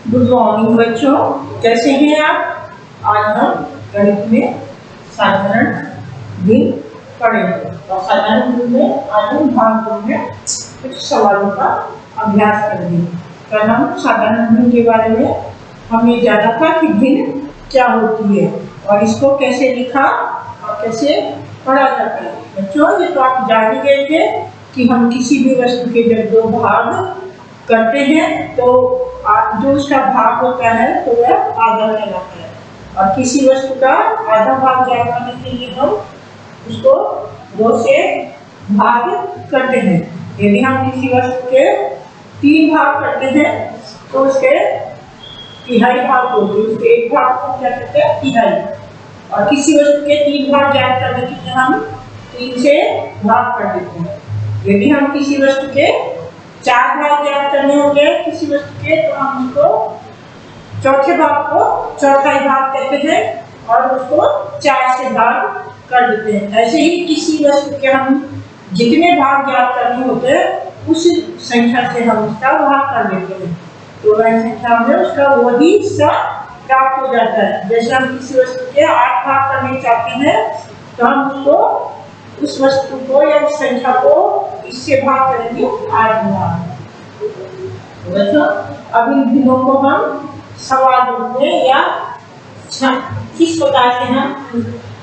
Good morning बच्चों, कैसे हैं आप। आज हम गणित में साधारण भिन्न पढ़ेंगे और साधारण भिन्न में आज हम भाग में कुछ सवालों का अभ्यास करेंगे। कल हम साधारण भिन्न के बारे में हमने जाना था कि भिन्न क्या होती है और इसको कैसे लिखा और कैसे पढ़ा जाता है। बच्चों, ये तो आप जान ही गए थे कि हम किसी भी वस्तु के जब दो भाग करते हैं तो जो उसका भाग होता है तो वह आधा कहलाता है और किसी वस्तु का आधा भाग ज्ञात करने के लिए हम उसको दो से भाग करते हैं। यदि हम किसी वस्तु के 3 भाग करते हैं तो उसके तिहाई भाग होते हैं, उसके एक भाग को क्या कहते हैं, तिहाई। और किसी वस्तु के 3 भाग ज्ञात करने के लिए हम 3 से भाग कर देते हैं। यदि हम किसी वस्तु के 4 भाग ज्ञात करने होंगे किसी वस्तु के तो हम उसको चौथे भाग को चौथाई भाग कहते हैं और उसको 4 से भाग कर देते हैं। ऐसे ही किसी वस्तु के हम जितने भाग ज्ञात करने होते हैं उस संख्या से हम उसका भाग कर देते हैं तो वह संख्या में उसका वही हिस्सा प्राप्त हो जाता है। जैसे हम किसी वस्तु के 8 भाग करने चाहते हैं तो हम उसको उस वस्तु को या उस संख्या को इससे भाग करेंगे 8 भाग। बच्चों, अब इन भिन्नों को हम सवाल रूप में या किस प्रकार से हम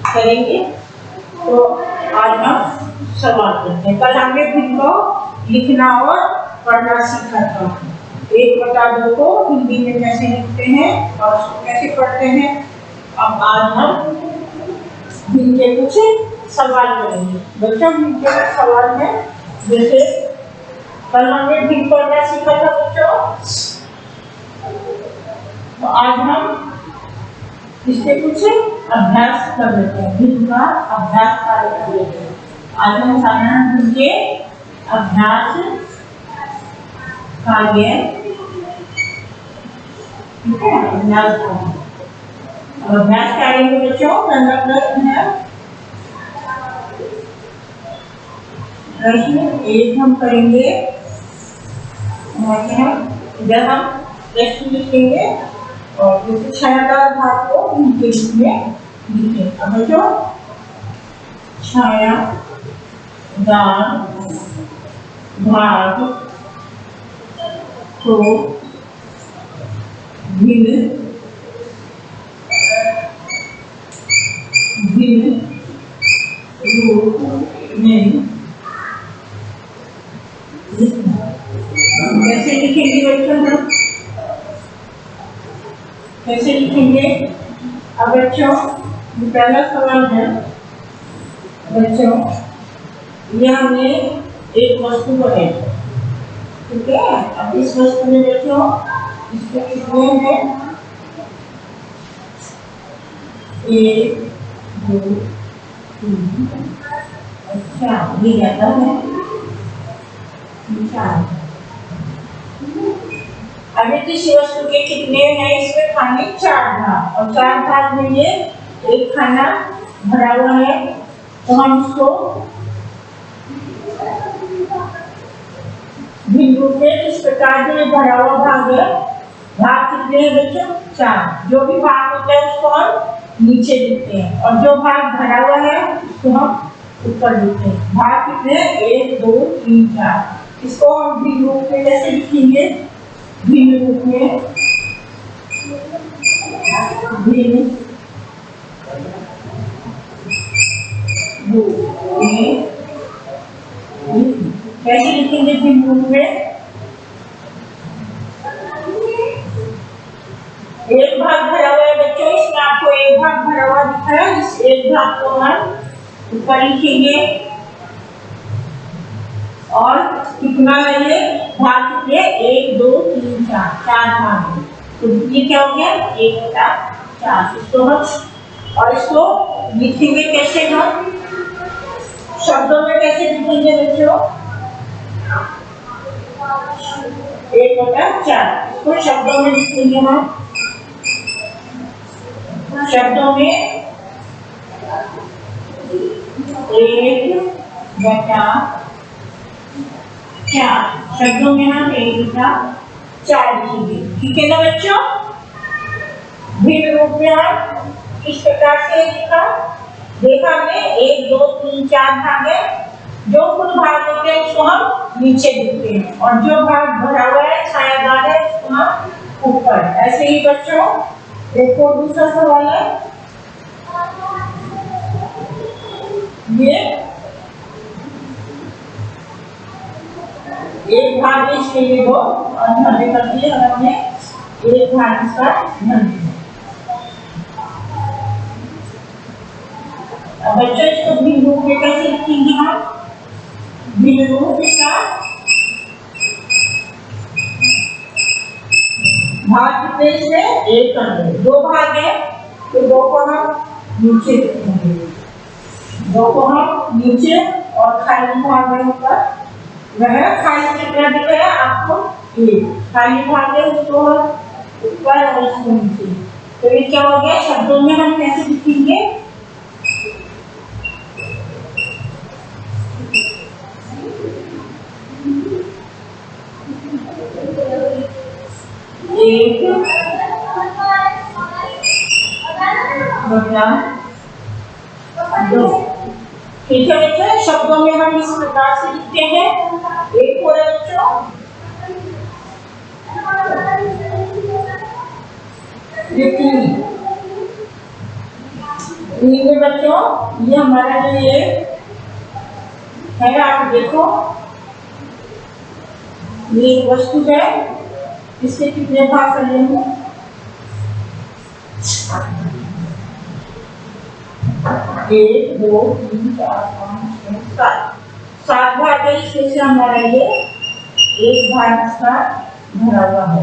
करेंगे तो आज हम सवाल करते हैं। कल हमने भिन्न को लिखना और पढ़ना सीखा था। 1/2 को हिंदी में कैसे लिखते हैं और उसको कैसे पढ़ते हैं। अब आज हम भिन्न के कुछ सवाल करेंगे। बच्चों, भिन्न के सवाल है जैसे कल हमने भिन्न पढ़ना सीखा था बच्चों, तो आज हम इसके कुछ अभ्यास कर लेते हैं। भिन्न का अभ्यास कार्य कर लेते हैं। आज हम साधारण भिन्न के अभ्यास कार्य, ठीक है, अभ्यास कार्य में बच्चों पहला प्रश्न है, प्रश्न 1 हम करेंगे। जब हम प्रश्न लिखेंगे और इस छायादार भाग को उनके रूप में लिखें। अब बच्चों, छायादार भाग को भिन्न रूप में कैसे लिखेंगे बच्चों, हम कैसे लिखेंगे। अब बच्चों, पहला सवाल है बच्चों, ये हमने एक वस्तु को है, ठीक है। अब इस वस्तु में बच्चों इसके कितने हैं, 1 2 3, अच्छा ये जाता है 4। अभी किसी वस्तु के कितने हैं, इसमें खाने 4 भाग और 4 भाग में ये एक खाना भरा हुआ है तो हम उसको भिन्न रूप में इस प्रकार से भरा हुआ भाग है। भाग कितने हैं बच्चों, 4। जो भी भाग होता है उसको हम नीचे लिखते हैं और जो भाग भरा हुआ है उसको हम ऊपर लिखते हैं। भाग कितने, 1 2 3 4। इसको हम भिन्न रूप में कैसे लिखेंगे, भिन्न रूप में भिन्न रूप में कैसे लिखेंगे, भिन्न रूप में एक भाग भरा हुआ है बच्चों, इसमें आपको एक भाग भरा हुआ दिखा है, इस एक भाग को हम ऊपर लिखेंगे और कितना है ये भाग, कितने, 1 2 3 4 भाग। तो ये क्या हो गया, 1/4। इसको हम और इसको लिखेंगे कैसे, हम शब्दों में कैसे लिखेंगे बच्चों, 1/4। इसको शब्दों में लिखेंगे हम, शब्दों में 1/4 शब्दों में हम 1/4 4 लिखेंगे। ठीक है ना बच्चों? भिन्न रूप में हम किस प्रकार से लिखा देखा हमने 1 2 3 4 भाग है। जो कुल भाग होते हैं उसको हम नीचे लिखते हैं और जो भाग भरा हुआ है छायादार है उसको हम ऊपर। ऐसे ही बच्चों एक और दूसरा सवाल है, ये एक भाग इसके लिए 2 और हमने कर दिए और हमने एक भाग इसका धन दिया। अब बच्चों इसको भिन्न रूप में कैसे लिखेंगे हम? भिन्न रूप इसका भाग कितने से 1 कर दो। 2 भाग है तो 2 को हम नीचे लिखेंगे, 2 को हम नीचे और खाली भाग में ऊपर। वह खाली कितना दिख रहा है आपको? 1 खाली भाग है उसको हम ऊपर और इसको नीचे। तो ये क्या हो गया? शब्दों में हम कैसे लिखेंगे? एक बटा 2। ठीक है बच्चों, शब्दों में हम इस प्रकार से लिखते हैं। एक और बच्चों ये बच्चों ये हमारा जो ये है आप देखो ये वस्तु है, इसके कितने भाग करेंगे? 1 2 3 4 5 6 7 7 भाग है। इसमें से हमारा ये एक भाग इसका भरा हुआ है।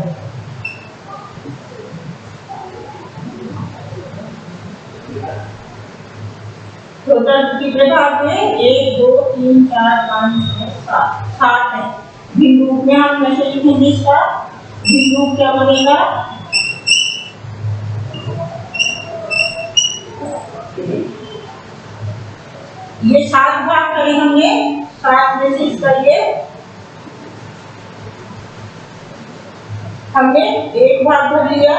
टोटल कितने भाग में? 1 2 3 4 5 6 7 7 है। भिन्न रूप में हम कैसे लिखेंगे इसका? भिन्न रूप क्या बनेगा? ये 7 भाग करे हमने, 7 में से इसका ये हमने एक भाग भर लिया।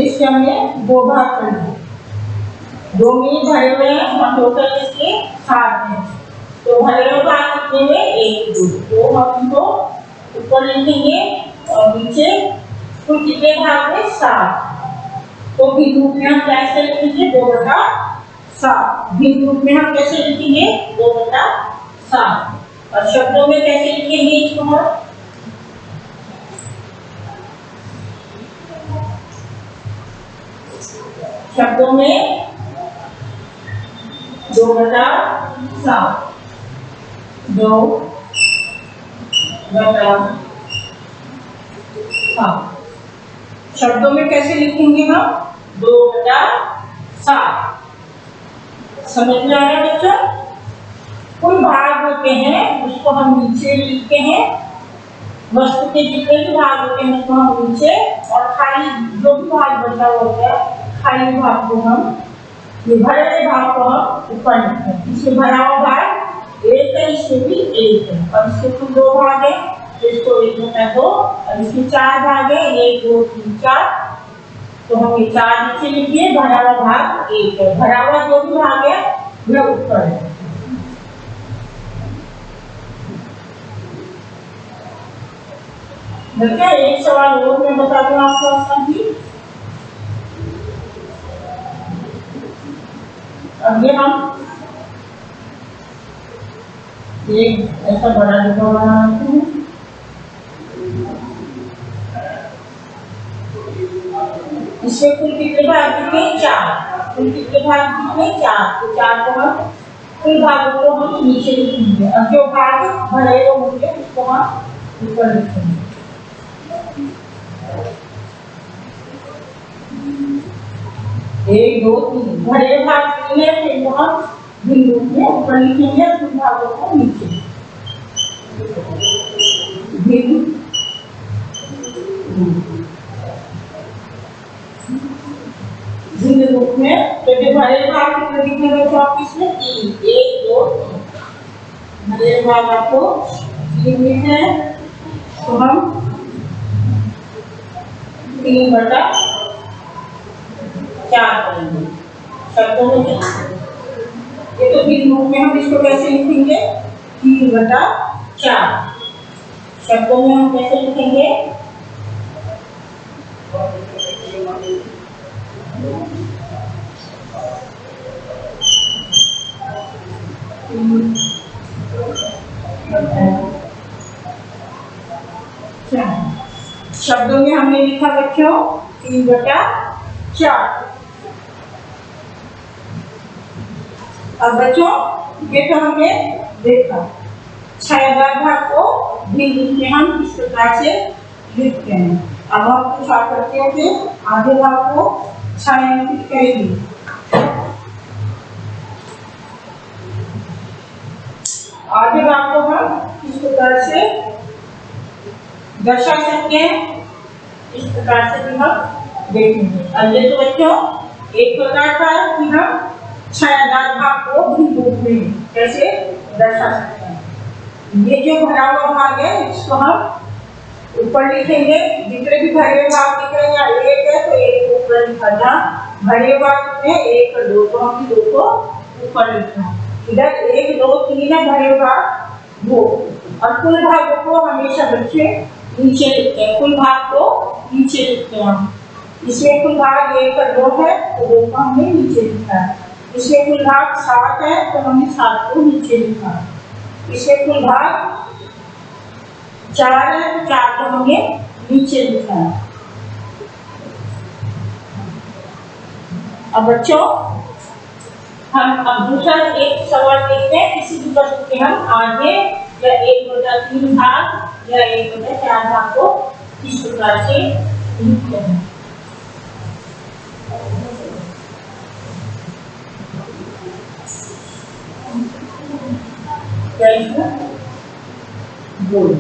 इसके हमने 2 भाग कर दिए, 2 में भरे हुए हैं और टोटल इसके 7 हैं। तो भरे हुए भाग कितने में? 1 2 तो हम इनको ऊपर लिखेंगे और नीचे कुल कितने भाग में? 7। तो भिन्न रूप में हम कैसे लिखेंगे? 2 बटा 7। भिन्न रूप में हम कैसे लिखेंगे? 2 बटा 7। और शब्दों में कैसे लिखेंगे इसको हम? शब्दों में 2 बटा 7 2 बटा 7। शब्दों में कैसे लिखेंगे हम? 2 बटा 7। समझ में आ रहा है बच्चों? कुल भाग होते हैं उसको हम नीचे लिखते हैं, वस्तु के जितने भी भाग होते हैं उसको हम नीचे, और खाली जो भी भाग बचा होता है खाली भाग को हम ये भरे हुए भाग को हम ऊपर लिखते हैं। इसमें भरा हुआ भाग 1 है, इसमें भी 1 है और इसके कुल 2 भाग है तो इसको 1 बटा 2 और इसके 4 भाग है 1 2 3 4। तो हम ये 4 नीचे लिखिए, भरा हुआ भाग 1 है, भरा हुआ जो भी भाग है वह ऊपर है। बच्चा एक सवाल और मैं बता दूं आपको आसान। अब ये हम एक ऐसा बड़ा डिब्बा बनाते हैं, इसमें कुल कितने भाग कितने? 4। कुल कितने भाग कितने? 4। तो 4 को हम कुल भागों को हम नीचे लिखेंगे और जो भाग भरे हुए होंगे उसको हम ऊपर लिखेंगे। 1 2 3 भरे भाग 3 है, फिर हम भिन्न रूप में ऊपर लिखेंगे, कुल भागों को नीचे। भिन्न इसमें रूप में तो जो भरे भाग कितने दिखने बच्चों आपको इसमें 3 1 2 3 भरे भाग आपको 3 दिख रहे हैं तो हम 3/4 करेंगे शब्दों में ये तो फिर रूप में हम इसको कैसे लिखेंगे 3/4 शब्दों में हम कैसे लिखेंगे शब्दों में हमने लिखा बच्चों 3/4। अब बच्चों ये तो हमने देखा छायादार भाग को भी रूप में हम इस प्रकार से लिखते हैं। अब हम कुछ आकृतियों के आधे भाग को छायांकित करेंगे। आधे भाग को हम इस प्रकार से दर्शा सकते हैं, इस प्रकार से भी हम देखेंगे। अब ये तो बच्चों एक प्रकार का कि हम छायादार भाग को भी रूप में कैसे दर्शा सकते हैं। ये जो भरा हुआ भाग है इसको हम ऊपर लिखेंगे, जितने भी भरे भाग दिख रहे हैं एक है तो एक को ऊपर लिखा जा, भरे भाग में 1 और 2 तो हम 2 को ऊपर लिखना। इधर 1 2 3 है भरे भाग वो, और कुल भागों को हमेशा बच्चे नीचे लिखते हैं, कुल भाग को नीचे लिखते हैं हम। इसमें कुल भाग 1 और 2 है तो 2 को हमने नीचे लिखा है। इसमें कुल भाग 7 है तो हमने 7 को नीचे लिखा है। इसमें कुल भाग 4 है तो 4 को हमने नीचे लिखा है। अब बच्चों हम अब दूसरा एक सवाल देखते हैं, किसी भी वस्तु के हम आगे या 1/3 भाग या 1/4 भाग को इस प्रकार से लिखते हैं। क्या इसमें बोल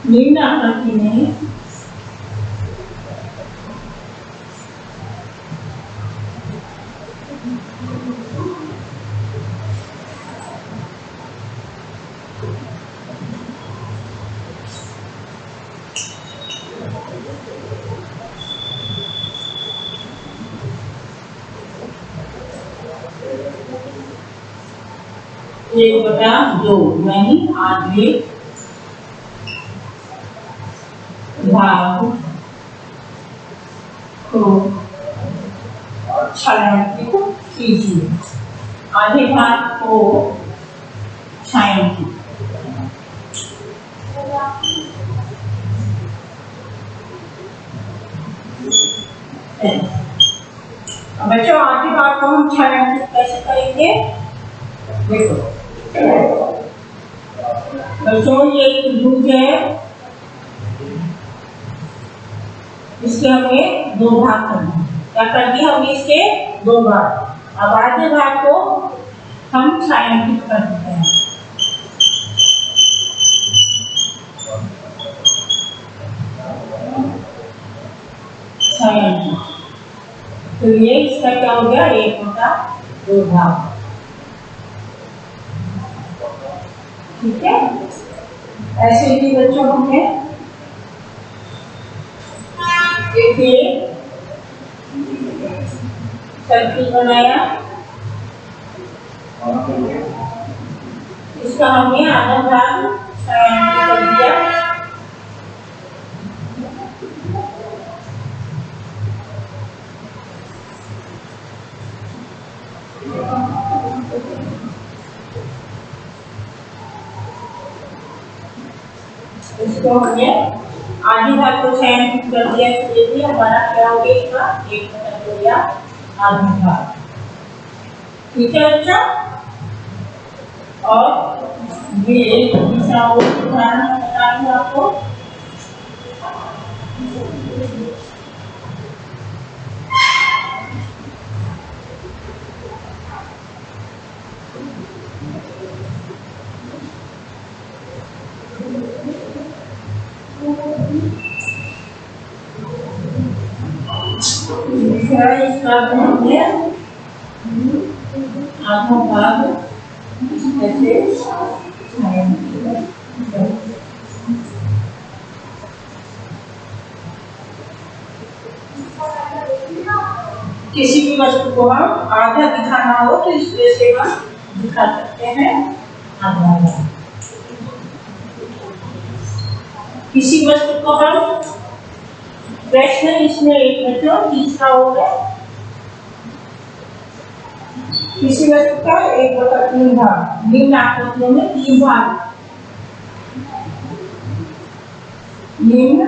निम्न आकृति में एक बटा दो यानी आधे भाग को छायांकित कीजिए। आधे भाग को छायांकित बच्चों आधे भाग को हम छायांकित कैसे करेंगे? देखो बच्चों ये त्रिभुज है, इसके हमें 2 भाग करना है। क्या कर दिया हमने इसके 2 भाग। अब आधे भाग को हम छायांकित कर देते हैं। छायांकित तो ये इसका क्या हो गया 1/2 भाग। ठीक है, ऐसे ही बच्चों हमने एक सर्किल बनाया, इसका हमने आधा भाग छायांकित कर दिया। इसको हमने आधी भाग को छायांकित कर दिया, ये भी हमारा क्या हो गया इसका 1/2 या आधा भाग। ठीक है बच्चा, और ये दूसरा उदाहरण बता दूं आपको। भाग को हमने आधा भाग ऐसे किसी भी वस्तु को हम आधा दिखाना हो तो इस तरह से हम दिखा सकते हैं आधा। किसी वस्तु को हम प्रश्न इसमें एक मतलब तीसरा हो गया। किसी वस्तु का 1/3 भाग, निम्न आकृतियों में 3 भाग, निम्न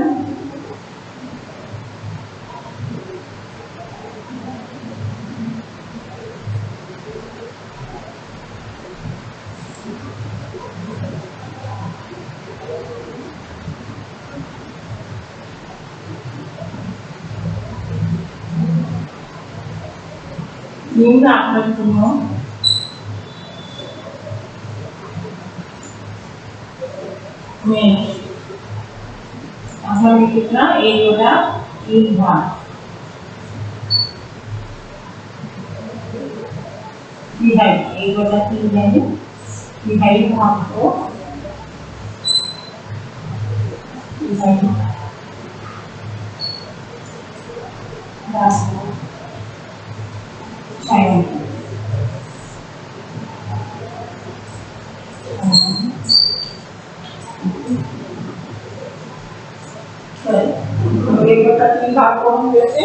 निम्न आकृतियों में हमें कितना 1/3 भाग तिहाई, 1/3 यानी तिहाई भाग को भाग को हम जैसे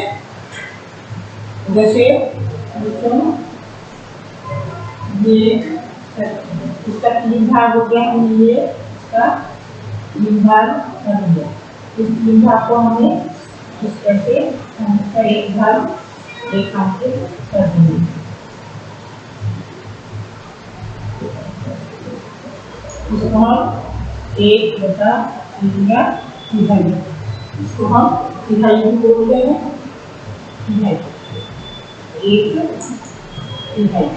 ये इसका 3 भाग हो गया, हमने ये इसका 3 भाग कर दिया। इस 3 भाग को हमने इस तरह से इसका 1 भाग एक हाथ से कर देंगे। इसको हम 1/3 या तिहाई, इसको हम तिहाई भी बोलते हैं, तिहाई 1 तिहाई।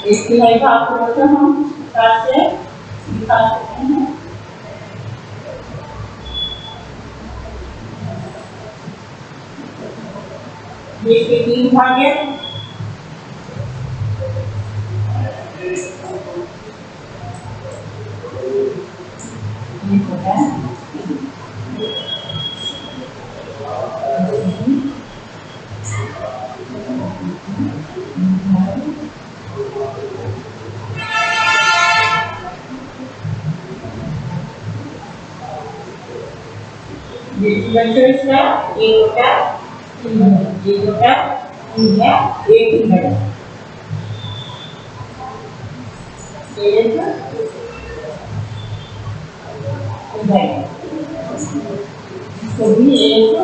एक तिहाई भाग को मतलब हम प्रकार से दिखा सकते हैं। इसके 3 भाग है, ये होता है इसका 1/3 है, 1 है, तो भी 1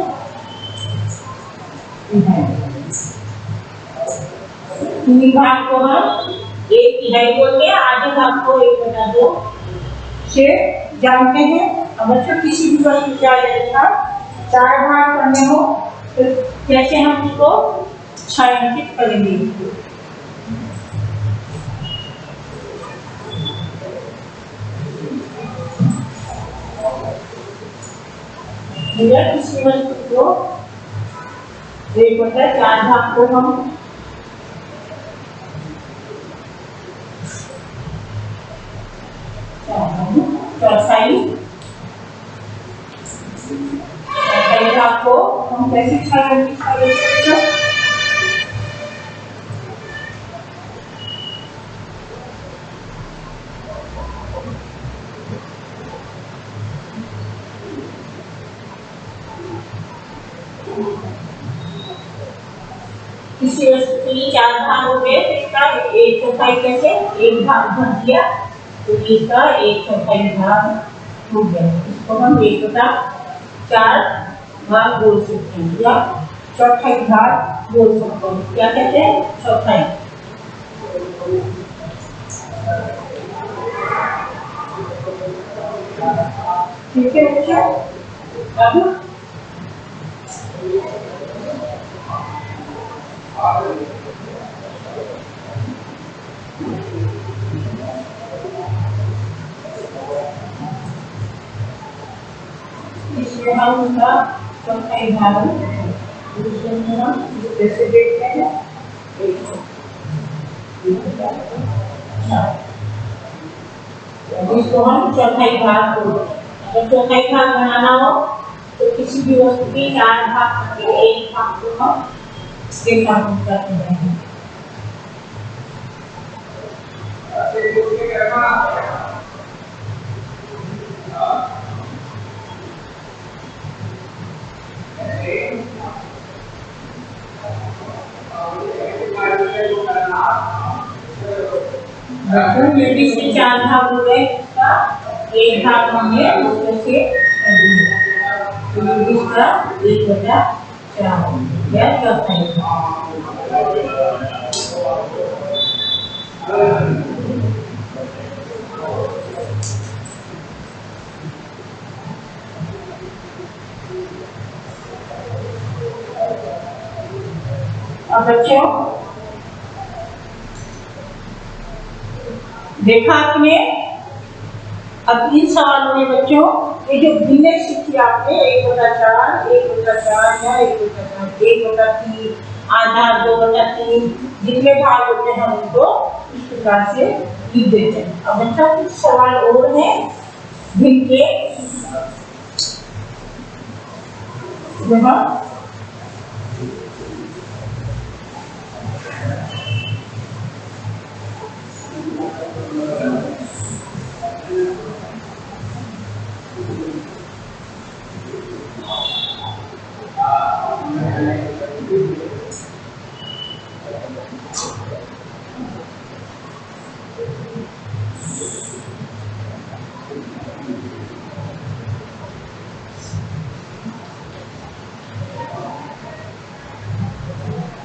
है। 3 भाग को हम 1 तिहाई बोलते हैं, आधे भाग को 1/2 से जानते हैं। अब अच्छा किसी भी वस्तु का यदि 4 भाग करने हो तो कैसे हम इसको छायांकित करेंगे? किसी वस्तु को 1/4 भाग को हम चौथाई भाग को हम कैसे छायांकित करेंगे? किसी वस्तु के लिए 4 भाग हो गए, तो इसका 1/4 कैसे 1 भाग भर दिया, तो इसका 1/4 भाग हो गया। इसको हम 1/4 भाग बोल सकते हैं या चौथाई भाग बोल सकते हैं। क्या कहते हैं? चौथाई। ठीक है बच्चों, अब इसमें हम उसका चौथाई भाग दूसरे में हम जैसे देखते हैं इसको हम चौथाई भाग बोलते हैं। अगर चौथाई भाग बनाना हो तो किसी भी वस्तु के 4 भाग करके एक भाग को हम इसके भाग करते हैं। इसके 4 भाग हो गए, एक भाग हमने दूसरे से दूसरा 1/4 या चौथाई। अब बच्चों देखा आपने, अब इन सवालों में बच्चों ये जो भिन्न सीखी आपने 1/4, 1/4 या 1/4, 1/3, आधा, 2/3 जितने भाग होते हैं हम उनको इस प्रकार से लिख देते हैं। अब बच्चा कुछ सवाल और है भिन्न के, जहाँ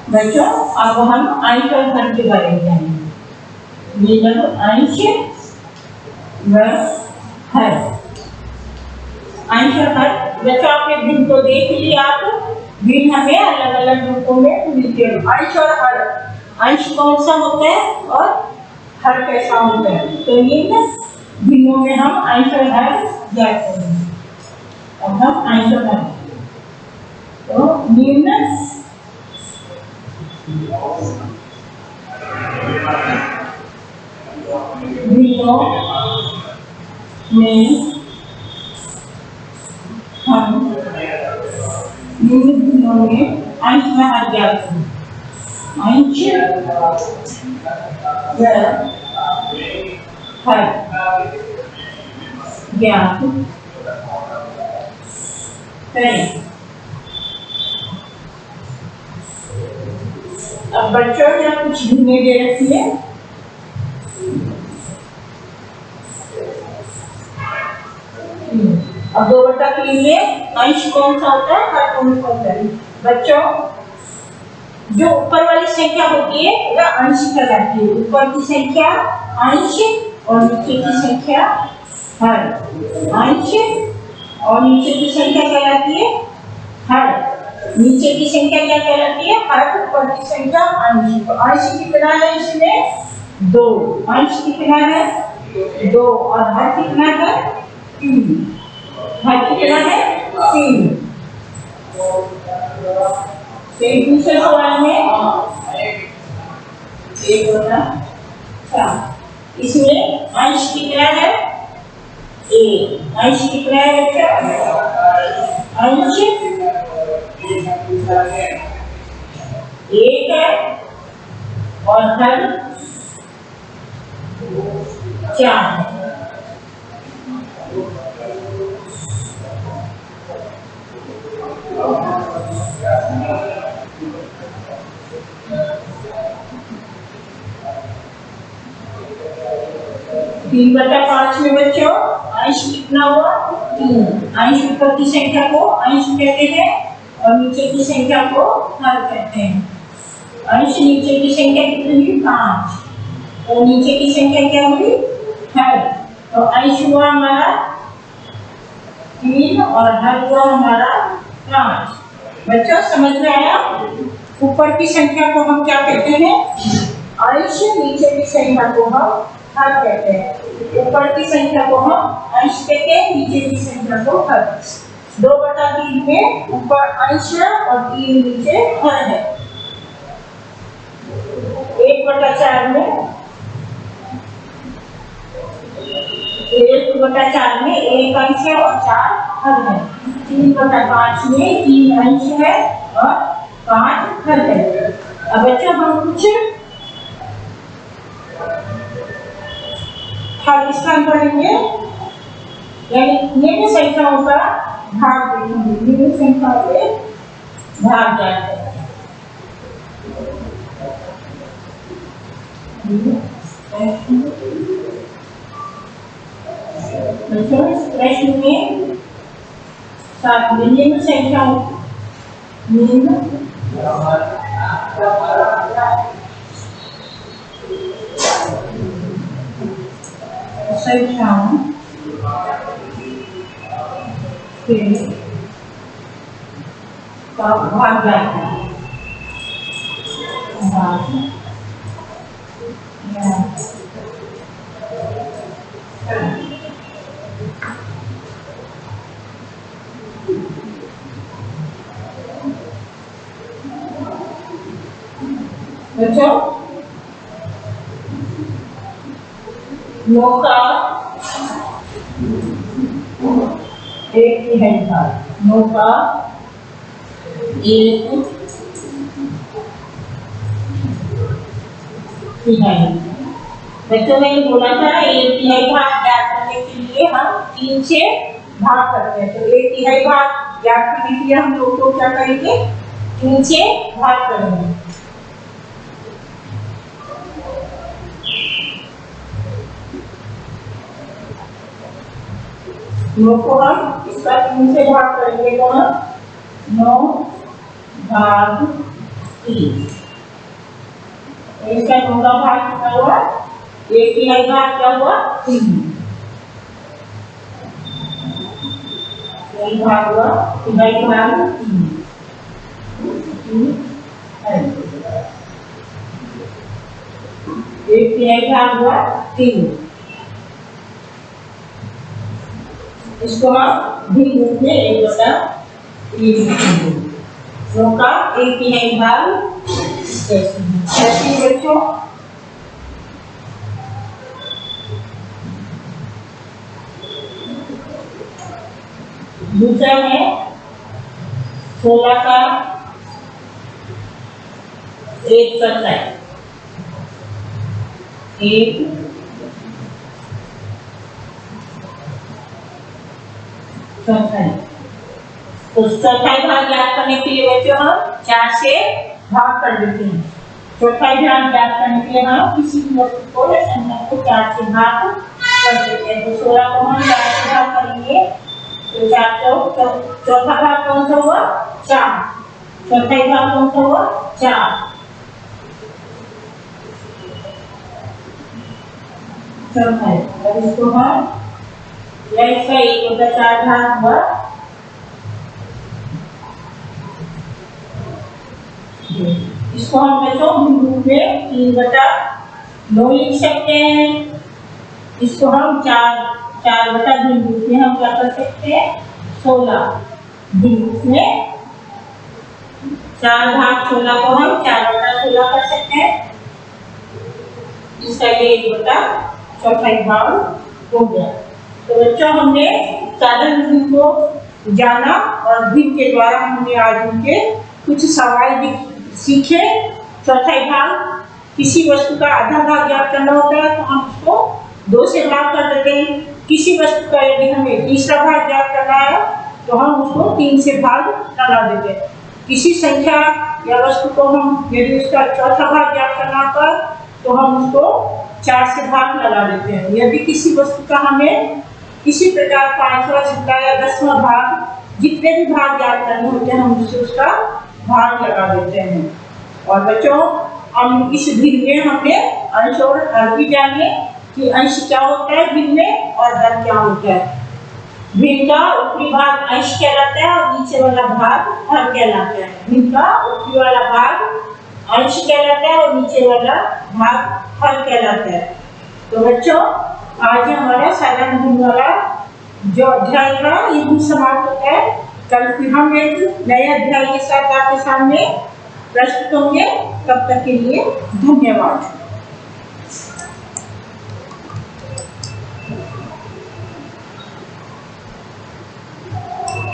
बच्चों अब हम अंश और हर के बारे में जानेंगे। ये जब अंश व हर, अंश और हर बच्चों आपने भिन्न को देख लिया। आप भिन्न हमें अलग अलग रूपों में मिलते हैं। अंश और हर, अंश कौन सा होता है और हर कैसा होता है, तो इन भिन्नों में हम अंश और हर ज्ञात करेंगे। अब हम अंश और हर, तो निम्न भिन्नों में हम निम्न भिन्नों में अंश व हर ज्ञात करें। अंश व हर ज्ञात करें। अब बच्चों ने कुछ भिन्ने दे रखी है, अब 2/3 में अंश कौन सा होता है, हर कौन सा होता है। बच्चों जो ऊपर वाली संख्या होती है वह अंश कहलाती है। ऊपर की संख्या अंश और नीचे की संख्या हर। अंश और नीचे की संख्या कहलाती है हर। नीचे की संख्या क्या कहलाती है, हर। ऊपर की संख्या अंश। तो अंश कितना है इसमें, 2। अंश कितना है, 2, और हर कितना है, 3। हर कितना है, 3। दूसरे सवाल में 1/4, इसमें अंश कितना है, 1। अंश कितना है बच्चा, अंश 1 है और हर 4 है। तीन बटा 5 में बच्चों अंश कितना हुआ, 3। अंश ऊपर की संख्या को अंश कहते हैं और नीचे की संख्या को हर कहते हैं। अंश नीचे की संख्या कितनी हुई, 5, और नीचे की संख्या क्या हुई, हर। तो अंश हुआ हमारा 3 और हर हुआ हमारा 5। बच्चों समझ में आया। ऊपर की संख्या को हम क्या कहते हैं, अंश नीचे की संख्या को हम हर कहते हैं। ऊपर की संख्या को हम अंश कहते हैं, नीचे की संख्या को हर। 2/3 में ऊपर अंश और 3 नीचे हर है। 1/4 में 1/4 में 1 अंश है और 4 हर है। 3/5 में 3 अंश है और 5 हर है। अब बच्चों हम कुछ हर स्थान पढ़ेंगे, यानी निम्न संख्याओं का भाग देखेंगे। निम्न संख्याओं के भाग जानते हैं। प्रश्न में सात निम्न संख्याओं संख्याओं का भाग जानते हैं। बच्चों 9 का 1/3 भाग, 9 का 1/3। बच्चों ने बोला था 1/3 भाग ज्ञात करने के लिए हम 3 से भाग करते हैं। तो 1/3 भाग ज्ञात करने के लिए हम लोग को क्या करेंगे? 3 से भाग करेंगे। नौ को हम इसका 3 से भाग करेंगे तो हम 9/3। इसका 9 का भाग कितना हुआ? 1/3 भाग क्या हुआ? 3। 1 भाग हुआ 1/3 भाग 3। 1/3 भाग हुआ 3। इसको हम भिन्न रूप में 1/3 लिखेंगे। 9 का 1/3 भाग कैसे बच्चों? दूसरा है 16 का 1/4। तो चौथाई भाग ज्ञात करने के लिए बच्चों हम 4 से भाग कर देते हैं। चौथाई भाग ज्ञात करने के लिए हम किसी भी वस्तु को या संख्या को 4 से भाग कर देते हैं। तो 16 को हम 4 से भाग करेंगे तो 4 चौथा भाग कौन सा हुआ? 4। चौथाई भाग कौन सा हुआ? 4। चौथाई। अब इसको हम ऐसा 1/4 भाग हुआ। इसको हम बच्चों रूप में 3/9 लिख सकते हैं। इसको हम 4/2 रूप में हम क्या कर सकते हैं? 16 रूप में 4 भाग 16 को हम 4/16 कर सकते हैं। इसका ये 1/4 भाग हो गया। तो बच्चों हमने साधारण भिन्न को जाना और भिन्न के द्वारा हमने आज उनके कुछ सवाल सीखे। चौथाई भाग किसी वस्तु का आधा भाग ज्ञात करना होता है तो हम उसको 2 से भाग कर देते हैं। किसी वस्तु का यदि हमें तीसरा भाग ज्ञात करना है तो हम उसको 3 से भाग लगा देते हैं। किसी संख्या या वस्तु को हम यदि उसका चौथा भाग ज्ञात करना होता है तो हम उसको 4 से भाग लगा देते हैं। यदि किसी वस्तु का हमें किसी प्रकार 5वां 6वां या 10वां भाग जितने भी भाग ज्ञात करने होते हैं हम उसे उसका भाग लगा देते हैं। और बच्चों हम इस भिन्न में हमने अंश और हर भी जाने कि अंश क्या होता है भिन्न में और हर क्या होता है। भिन्न का ऊपरी भाग अंश कहलाता है और नीचे वाला भाग हर कहलाता है। भिन्न का ऊपरी वाला भाग अंश कहलाता है और नीचे वाला भाग फल कहलाता है। तो बच्चों आज हमारा साधारण गुण वाला जो अध्याय था ये भी समाप्त होता है। कल फिर हम एक नए अध्याय के साथ आपके सामने प्रस्तुत होंगे। तब तक के लिए धन्यवाद।